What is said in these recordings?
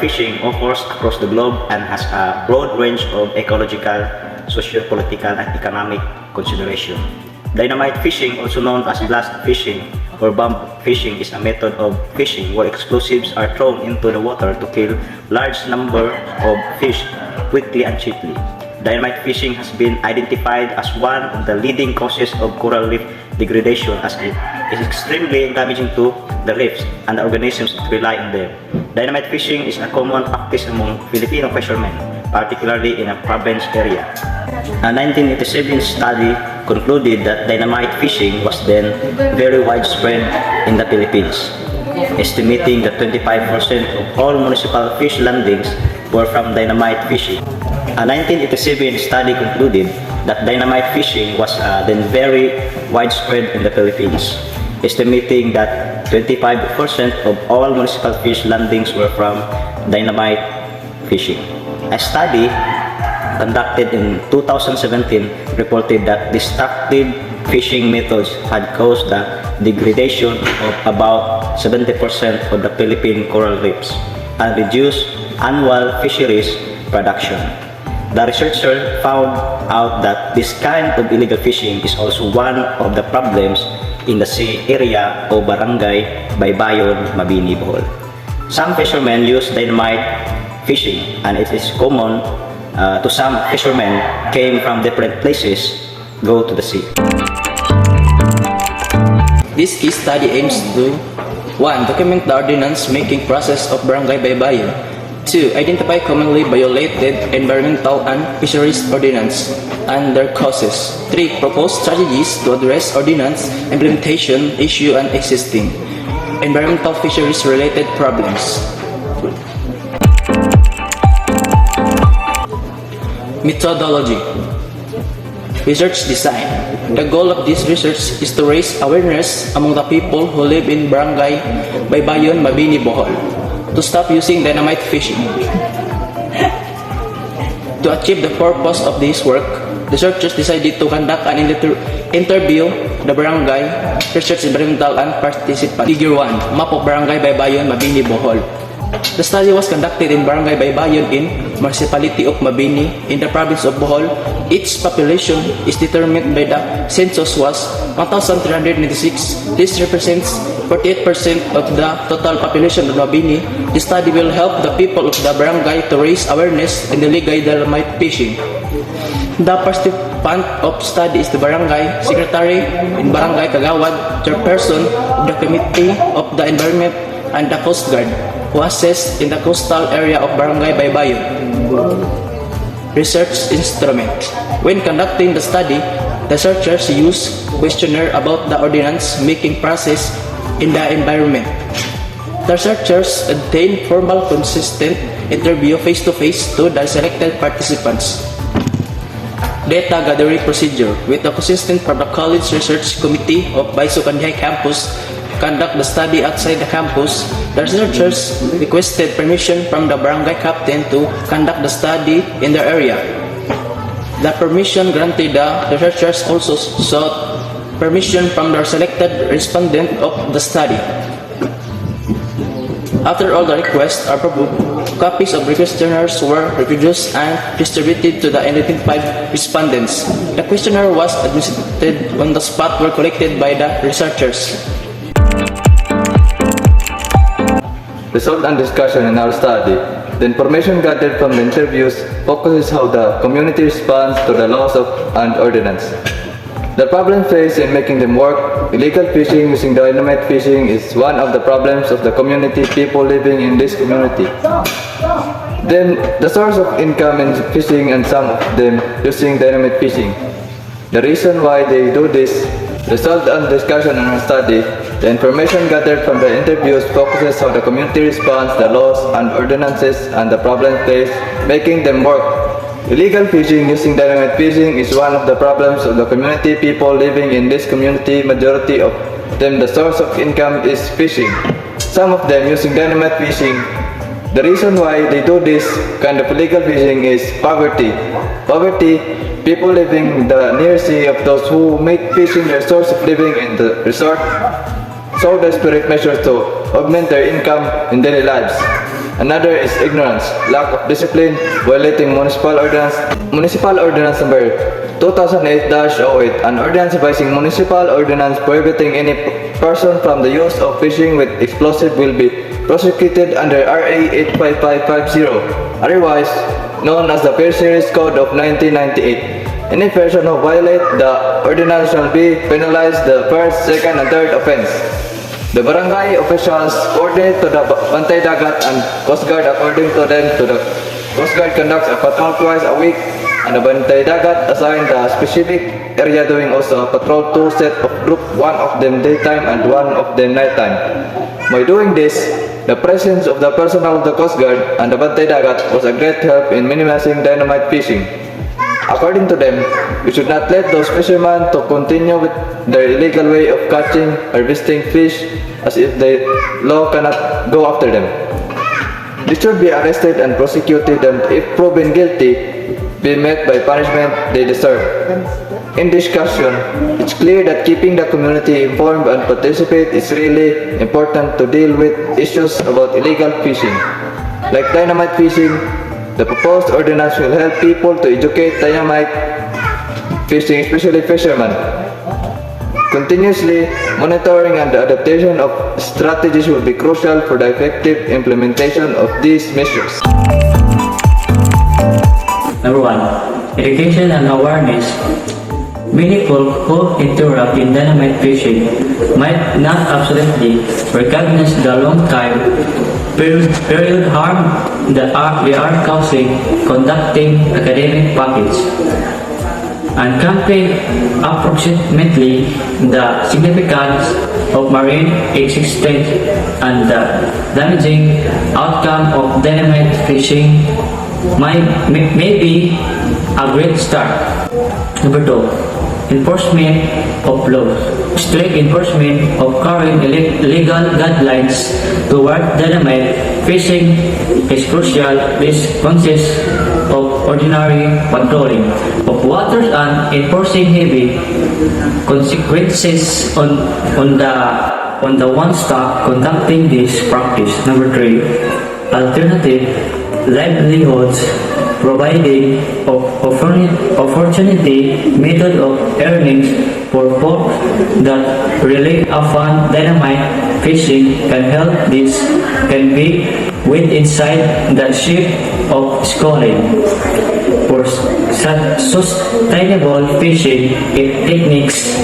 fishing occurs across the globe and has a broad range of ecological, socio-political, and economic consideration. Dynamite fishing, also known as blast fishing or bomb fishing, is a method of fishing where explosives are thrown into the water to kill large number of fish quickly and cheaply. Dynamite fishing has been identified as one of the leading causes of coral reef degradation, as it is extremely damaging to the reefs and the organisms that rely on them. Dynamite fishing is a common practice among Filipino fishermen, particularly in a province area. A 1987 study concluded that dynamite fishing was then very widespread in the Philippines, estimating that 25% of all municipal fish landings were from dynamite fishing. A 1987 study concluded that dynamite fishing was then very widespread in the Philippines, estimating that 25% of all municipal fish landings were from dynamite fishing. A study conducted in 2017 reported that destructive fishing methods had caused the degradation of about 70% of the Philippine coral reefs and reduced annual fisheries production. The researcher found out that this kind of illegal fishing is also one of the problems in the sea area of Barangay Baybayon, Mabini, Bohol. Some fishermen use dynamite fishing, and it is common to some fishermen came from different places go to the sea. This case study aims to 1. Document the ordinance making process of Barangay Baybayon. 2. Identify commonly violated environmental and fisheries ordinance and their causes. 3. Propose strategies to address ordinance implementation issue and existing environmental fisheries related problems. Methodology. Research design. The goal of this research is to raise awareness among the people who live in Barangay Baybayon, Mabini, Bohol to stop using dynamite fishing. To achieve the purpose of this work, researchers decided to conduct an interview the barangay, research environmental and participants. Figure 1. Map of Barangay Baybayon, Mabini, Bohol. The study was conducted in Barangay Baybayon in Municipality of Mabini in the province of Bohol. Its population is determined by the census was 1,396. This represents 48% of the total population of Mabini. The study will help the people of the barangay to raise awareness in the illegal dynamite fishing. The participant of study is the barangay secretary in Barangay Kagawad, chairperson of the Committee of the Environment, and the Coast Guard, who assessed in the coastal area of Barangay Baybayon. Research instrument. When conducting the study, the researchers used questionnaire about the ordinance making process in the environment. The researchers obtained formal consistent interview face-to-face to the selected participants. Data gathering procedure. With the consistent from the College Research Committee of Baisukandihay Campus conduct the study outside the campus, the researchers requested permission from the barangay captain to conduct the study in their area. The permission granted, the researchers also sought permission from the selected respondent of the study. After all the requests are approved, copies of questionnaires were reproduced and distributed to the identified respondents. The questionnaire was administered on the spot were collected by the researchers. Result and discussion in our study. The information gathered from the interviews focuses how the community responds to the laws and ordinance. The problem faced in making them work. Illegal fishing using dynamite fishing is one of the problems of the community, people living in this community. Then, the source of income in fishing and some of them using dynamite fishing. The reason why they do this. Result and discussion in our study. The information gathered from the interviews focuses how the community responds, the laws and ordinances, and the problems faced, making them work. Illegal fishing using dynamite fishing is one of the problems of the community, people living in this community. Majority of them, the source of income is fishing. Some of them using dynamite fishing. The reason why they do this kind of illegal fishing is poverty. Poverty, people living in the near sea of those who make fishing their source of living in the resort, so desperate measures to augment their income in daily lives. Another is ignorance, lack of discipline, violating Municipal Ordinance Number 2008-08, an ordinance advising municipal ordinance prohibiting any person from the use of fishing with explosive will be prosecuted under RA 85550, otherwise known as the Fisheries Code of 1998. Any person who violate the ordinance shall be penalized the first, second, and third offense. The barangay officials coordinate to the Bantay Dagat and Coast Guard according to them. The Coast Guard conducts a patrol twice a week, and the Bantay Dagat assigned a specific area doing also a patrol 2 set of group, one of them daytime and one of them nighttime. By doing this, the presence of the personnel of the Coast Guard and the Bantay Dagat was a great help in minimizing dynamite fishing. According to them, we should not let those fishermen to continue with their illegal way of catching, harvesting fish as if the law cannot go after them. They should be arrested and prosecuted, and if proven guilty, be met by punishment they deserve. In discussion, it's clear that keeping the community informed and participate is really important to deal with issues about illegal fishing. Like dynamite fishing, the proposed ordinance will help people to educate dynamite fishing, especially fishermen. Continuously monitoring and the adaptation of strategies will be crucial for the effective implementation of these measures. Number 1. Education and awareness. Many folk who interrupt in dynamite fishing might not absolutely recognize the long time period harm that they are causing conducting academic package, and camping approximately the significance of marine existence and the damaging outcome of dynamite fishing may be a great start. Number 2. Enforcement of laws. Strict enforcement of current legal guidelines toward dynamite fishing is crucial. This consists of ordinary patrolling of waters and enforcing heavy consequences on the one stock conducting this practice. Number 3. Alternative livelihoods. Providing opportunity method of earnings for folk that rely upon dynamite fishing can help. This can be with inside the ship of schooling for sustainable fishing techniques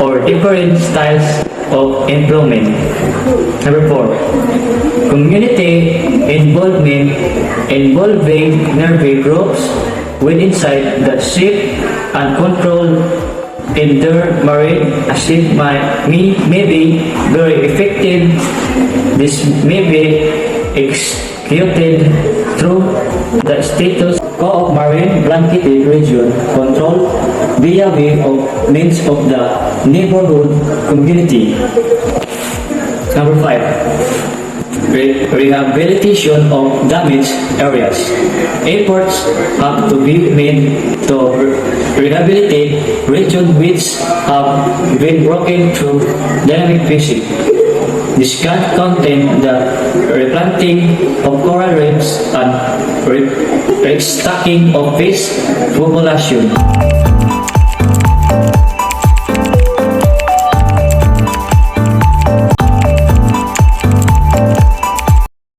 or different styles of employment. Number 4. Community involvement involving nervy groups with inside the ship and control in their marine asset may be very effective. This may be executed through the status quo of marine blanketed region control via way of means of the neighborhood community. Number 5. Rehabilitation of damaged areas. Efforts have to be made to rehabilitate regions which have been broken through dynamic fishing. This can contain the replanting of coral reefs and restocking of fish population.